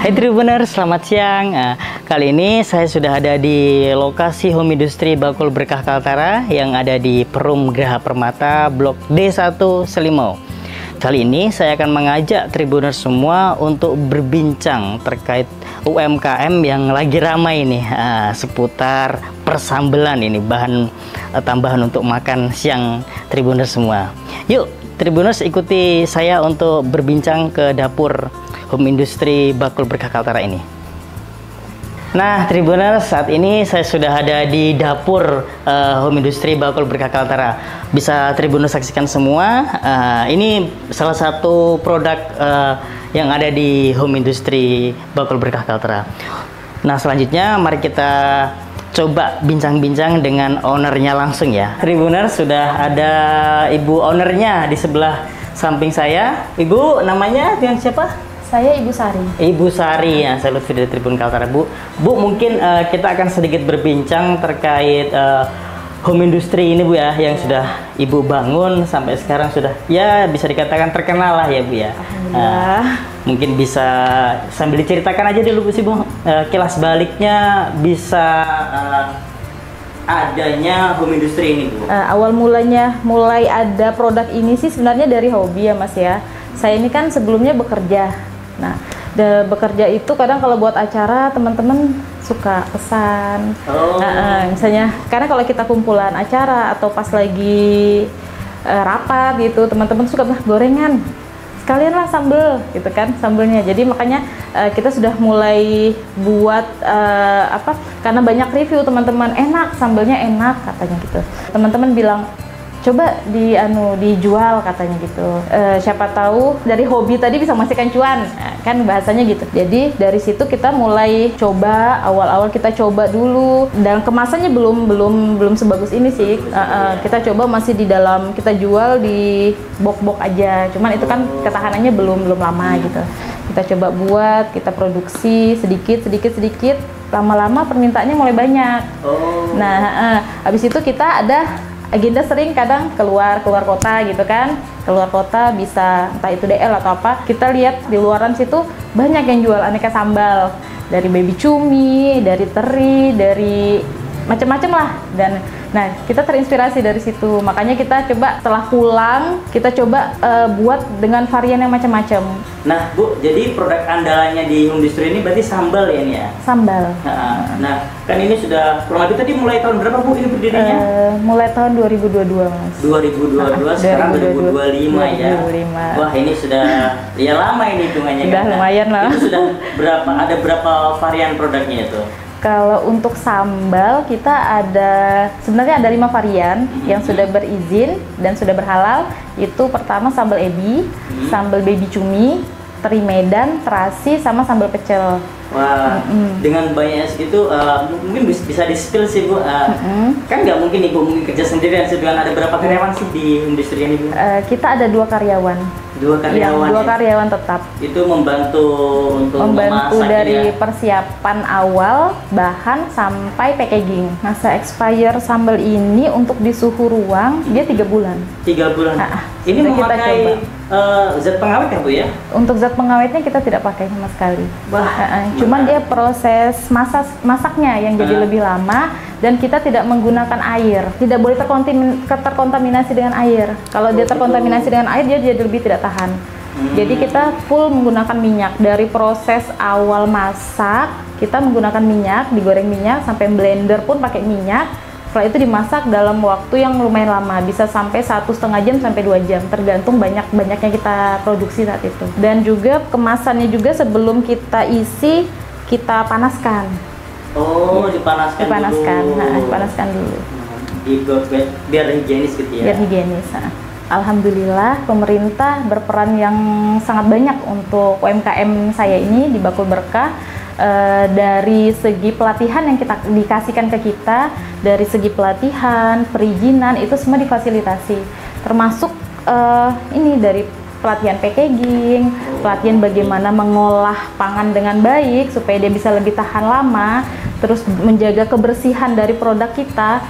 Hai Tribuners, selamat siang. Kali ini saya sudah ada di lokasi Home Industry Bakul Berkah Kaltara yang ada di Perum Graha Permata, Blok D1 Selimau. Kali ini saya akan mengajak Tribuners semua untuk berbincang terkait UMKM yang lagi ramai ini, seputar persambelan ini, bahan tambahan untuk makan siang Tribuners semua. Yuk Tribuners, ikuti saya untuk berbincang ke dapur Home Industry Bakul Berkah Kaltara ini. Nah Tribuners, saat ini saya sudah ada di dapur Home Industry Bakul Berkah Kaltara. Bisa Tribuners saksikan semua. Ini salah satu produk yang ada di Home Industry Bakul Berkah Kaltara. Nah selanjutnya mari kita coba bincang-bincang dengan ownernya langsung ya. Tribuners, sudah ada ibu ownernya di sebelah samping saya. Ibu namanya dengan siapa? Saya Ibu Sari. Ibu Sari ya, saya Lutfi dari Tribun Kaltara. Bu, mungkin kita akan sedikit berbincang terkait home industry ini Bu ya, yang sudah Ibu bangun sampai sekarang sudah ya bisa dikatakan terkenal lah ya Bu ya. Mungkin bisa sambil diceritakan aja dulu sih Bu, kilas baliknya bisa adanya home industry ini Bu. Awal mulai ada produk ini sih sebenarnya dari hobi ya Mas ya. Saya ini kan sebelumnya bekerja. Nah, bekerja itu kadang kalau buat acara teman-teman suka pesan. Misalnya, karena kalau kita kumpulan acara atau pas lagi rapat gitu, teman-teman suka gorengan. Sekalian lah sambel gitu kan, sambelnya. Jadi makanya kita sudah mulai buat karena banyak review teman-teman, enak, sambelnya enak katanya gitu. Teman-teman bilang coba dijual katanya gitu. Siapa tahu dari hobi tadi bisa menghasilkan cuan, kan bahasanya gitu. Jadi dari situ kita mulai coba, awal-awal kita coba dulu, dan kemasannya belum sebagus ini sih. Kita coba masih di dalam, kita jual di box-box aja. Cuman itu kan ketahanannya belum lama gitu. Kita coba buat, kita produksi sedikit. Lama-lama permintaannya mulai banyak. Nah, habis itu kita ada agenda sering kadang keluar kota gitu kan, keluar kota bisa entah itu DL atau apa, kita lihat di luaran situ banyak yang jual aneka sambal, dari baby cumi, dari teri, dari macam-macam lah. Dan nah kita terinspirasi dari situ, makanya kita coba setelah pulang kita coba buat dengan varian yang macam-macam. Nah Bu, jadi produk andalannya di home industry ini berarti sambal ya ini ya? Sambal. Nah kan ini sudah kurang lebih tadi mulai tahun berapa Bu ini berdirinya? Mulai tahun 2022 Mas. 2022, sekarang 2025 ya. 2025. Wah ini sudah ya lama ini hitungannya. Sudah kan? lumayan lah. Itu sudah ada berapa varian produknya itu? Kalau untuk sambal kita sebenarnya ada 5 varian yang sudah berizin dan sudah berhalal. Itu pertama sambal ebi, sambal baby cumi, teri Medan, terasi, sama sambal pecel. Wah, dengan banyaknya segitu mungkin bisa di-spill sih Bu. Kan nggak mungkin Ibu mungkin kerja sendirian sih, ada berapa karyawan sih di industri ini Bu? Kita ada 2 karyawan. 2 karyawan. Ya, 2 karyawan tetap. Itu membantu untuk membantu memasak dari ya? Persiapan awal, bahan sampai packaging. Masa expire sambal ini untuk di suhu ruang dia 3 bulan. 3 bulan. Ini memakai zat pengawet ya Bu ya? Untuk zat pengawetnya kita tidak pakai sama sekali. Cuman dia proses masaknya yang jadi lebih lama, dan kita tidak menggunakan air. Tidak boleh terkontaminasi dengan air. Kalau dia terkontaminasi dengan air, dia jadi lebih tidak tahan. Jadi kita full menggunakan minyak. Dari proses awal masak, kita menggunakan minyak, digoreng minyak, sampai blender pun pakai minyak. Setelah itu dimasak dalam waktu yang lumayan lama, bisa sampai 1,5 jam sampai 2 jam, tergantung banyaknya kita produksi saat itu. Dan juga kemasannya juga sebelum kita isi, kita panaskan. Dipanaskan dulu. Biar higienis gitu ya? Biar higienis. Alhamdulillah pemerintah berperan yang sangat banyak untuk UMKM saya ini di Bakul Berkah. Dari segi pelatihan yang kita dikasihkan ke kita, dari segi pelatihan, perizinan, itu semua difasilitasi. Termasuk ini dari pelatihan packaging, pelatihan bagaimana mengolah pangan dengan baik supaya dia bisa lebih tahan lama, terus menjaga kebersihan dari produk kita.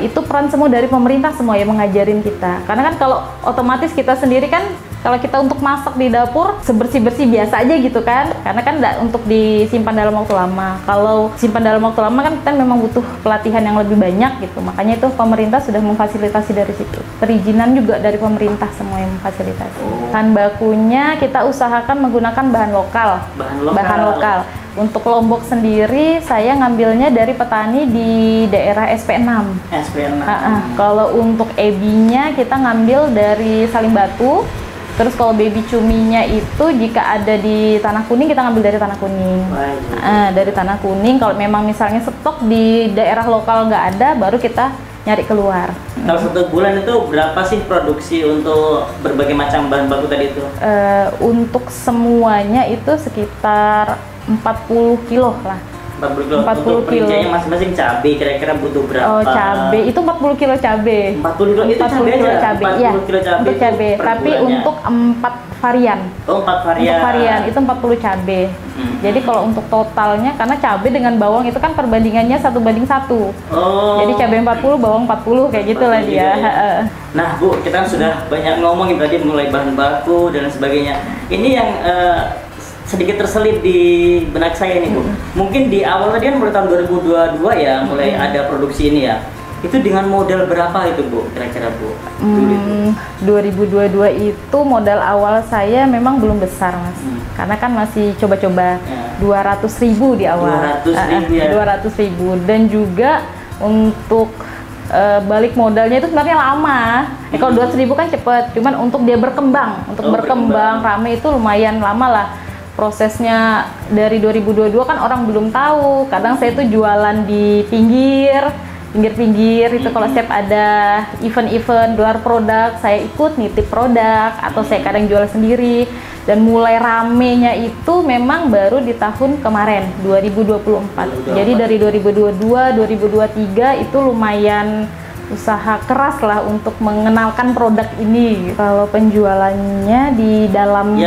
Itu peran semua dari pemerintah semua yang mengajarin kita. Karena kan kalau otomatis kita sendiri kan Kalau kita untuk masak di dapur sebersih-bersih biasa aja gitu kan, karena kan nggak untuk disimpan dalam waktu lama. Kalau simpan dalam waktu lama kan kita memang butuh pelatihan yang lebih banyak gitu. Makanya itu pemerintah sudah memfasilitasi dari situ. Perizinan juga dari pemerintah semua yang memfasilitasi. Bahan bakunya kita usahakan menggunakan bahan lokal. Bahan lokal. Untuk Lombok sendiri saya ngambilnya dari petani di daerah SP6. SP6. Kalau untuk ebinya kita ngambil dari Saling Batu. Terus kalau baby cuminya itu jika ada di Tanah Kuning kita ngambil dari Tanah Kuning. Dari Tanah Kuning. Kalau memang misalnya stok di daerah lokal nggak ada, baru kita nyari keluar. Kalau 1 bulan itu berapa sih produksi untuk berbagai macam bahan baku tadi itu? Untuk semuanya itu sekitar 40 kilo lah. 40 kilo. 40 Untuk kilo. perinciannya masing-masing cabai kira-kira butuh berapa? Oh, cabai itu 40 kilo cabai. 40 kilo itu 40 cabai kilo aja? cabai. 40 Iya, kilo cabai untuk itu cabai. per Tapi bulannya? untuk 4 varian. Oh, 4 varian. Untuk varian itu 40 cabai. Jadi kalau untuk totalnya, karena cabai dengan bawang itu kan perbandingannya 1:1. Oh. Jadi cabai 40, bawang 40 kayak gitulah 40 dia. juga ya. Nah Bu, kita kan sudah banyak ngomongin tadi mulai bahan baku dan sebagainya. Ini yang sedikit terselip di benak saya nih Bu. Mungkin di awal tadi kan mulai tahun 2022 ya, mulai ada produksi ini ya. Itu dengan modal berapa itu Bu, kira-kira Bu? 2022 itu modal awal saya memang belum besar Mas. Karena kan masih coba-coba. 200.000 di awal. 200.000 ya? 200.000. Dan juga untuk balik modalnya itu sebenarnya lama. Kalau 200.000 kan cepet, cuman untuk dia berkembang, berkembang rame itu lumayan lama lah. Prosesnya dari 2022 kan orang belum tahu. Kadang saya tuh jualan di pinggir-pinggir itu kalau setiap ada event-event gelar produk, saya ikut nitip produk atau saya kadang jual sendiri. Dan mulai ramenya itu memang baru di tahun kemarin 2024. Jadi dari 2022, 2023 itu lumayan usaha keras lah untuk mengenalkan produk ini. Kalau penjualannya di dalam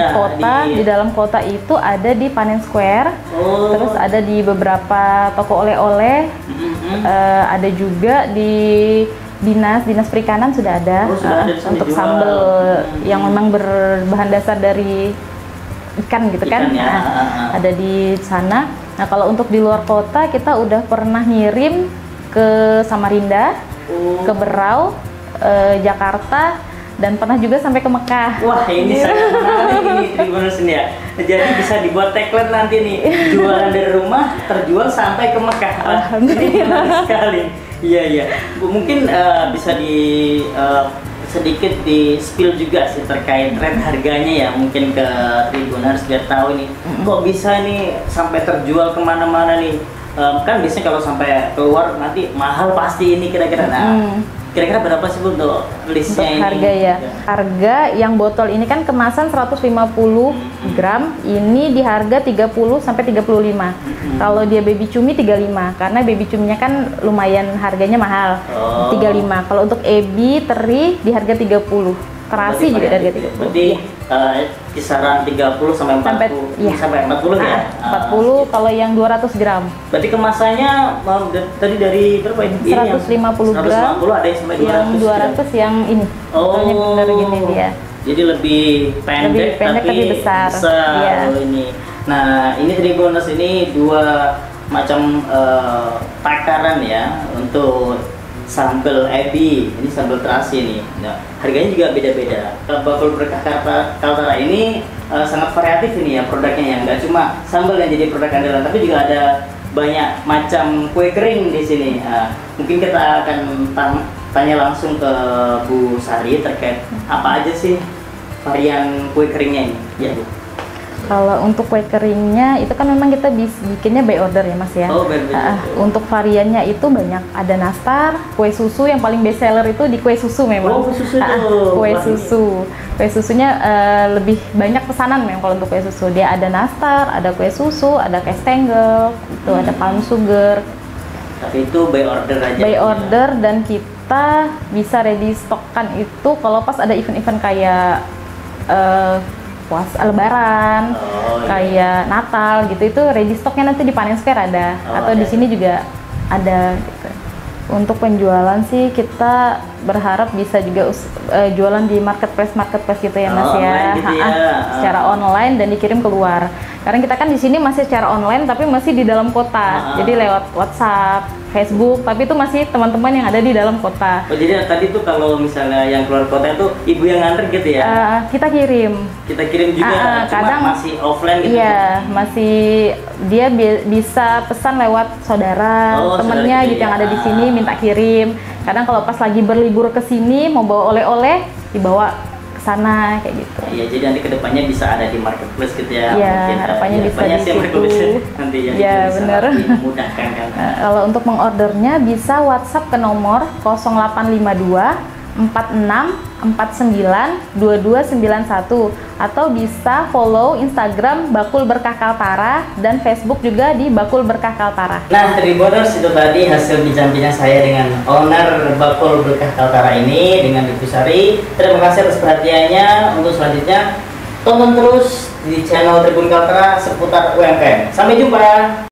di dalam kota itu ada di Panen Square, terus ada di beberapa toko oleh-oleh, ada juga di dinas perikanan sudah ada, untuk sambal yang memang berbahan dasar dari ikan gitu kan, ada di sana. Nah kalau untuk di luar kota kita udah pernah ngirim ke Samarinda, ke Berau, Jakarta, dan pernah juga sampai ke Mekah. Wah ini sangat menarik ini Tribuners ini ya. Jadi bisa dibuat tagline nanti nih, jualan dari rumah terjual sampai ke Mekah. Ini menarik sekali. Iya. Bu, mungkin bisa sedikit di spill juga sih terkait rate harganya ya, mungkin ke Tribuners biar tahu nih kok bisa nih sampai terjual kemana-mana nih. Kan biasanya kalau sampai keluar nanti mahal pasti ini kira-kira. Nah, kira-kira berapa sih Bu untuk listnya ini? Harga ya. Harga yang botol ini kan kemasan 150 gram, ini di harga 30 sampai 35. Kalau dia baby cumi 35, karena baby cuminya kan lumayan harganya mahal. 35. Kalau untuk ebi teri di harga 30. Terasi juga dari harga 30. Berarti kisaran 30 sampai 40 sampai 40 ya? 40 kalau yang 200 gram. Berarti kemasannya tadi dari berapa ini? 150 gram. 150 ada yang sampai 200. Yang 200 yang ini. Botolnya benar gini dia. Jadi lebih pendek tapi besar. Iya. Ini. Nah, ini Tribuners ini dua macam takaran ya untuk sambal ebi, ini sambal terasi nih. Nah, harganya juga beda-beda. Bakul Berkah Kaltara ini sangat variatif ini ya produknya ya. Nggak cuma sambal yang jadi produk andalan, tapi juga ada banyak macam kue kering di sini. Mungkin kita akan tanya langsung ke Bu Sari terkait apa aja sih varian kue keringnya ini, ya Bu. Kalau untuk kue keringnya itu kan memang kita bikinnya by order ya Mas ya. Untuk variannya itu banyak, ada nastar, kue susu yang paling best seller itu di kue susu memang. Kue susu. Kue susunya lebih banyak pesanan memang kalau untuk kue susu. Dia ada nastar, ada kue susu, ada kastengel, itu ada palm sugar. Tapi itu by order aja. By order dan kita bisa ready stockkan itu kalau pas ada event-event kayak puasa Lebaran, kayak Natal gitu, itu ready stocknya nanti di Panen Square ada, atau di sini juga ada gitu. Untuk penjualan sih kita berharap bisa juga jualan di marketplace gitu ya Mas ya. Gitu ya. Secara online dan dikirim keluar. Karena kita kan di sini masih secara online tapi masih di dalam kota. Jadi lewat WhatsApp, Facebook, tapi itu masih teman-teman yang ada di dalam kota. Oh, jadi tadi tuh kalau misalnya yang keluar kota itu ibu yang nganter gitu ya? Kita kirim. Kita kirim juga, cuma kadang masih offline gitu? Iya, masih dia bisa pesan lewat saudara, temennya gitu yang ada di sini minta kirim. Kadang kalau pas lagi berlibur ke sini mau bawa oleh-oleh, dibawa ke sana kayak gitu. Iya, jadi nanti kedepannya bisa ada di marketplace gitu ya? Iya, harapannya bisa di situ. Nanti ya, iya benar. Memudahkan kan? Kalau untuk mengordernya bisa WhatsApp ke nomor 0852 46 49 2291 atau bisa follow Instagram Bakul Berkah Kaltara dan Facebook juga di Bakul Berkah Kaltara. Nah, Tribuners, itu tadi hasil bincang-bincang saya dengan owner Bakul Berkah Kaltara ini dengan Ibu Sari. Terima kasih atas perhatiannya. Untuk selanjutnya tonton terus di channel Tribun Kaltara seputar UMKM. Sampai jumpa.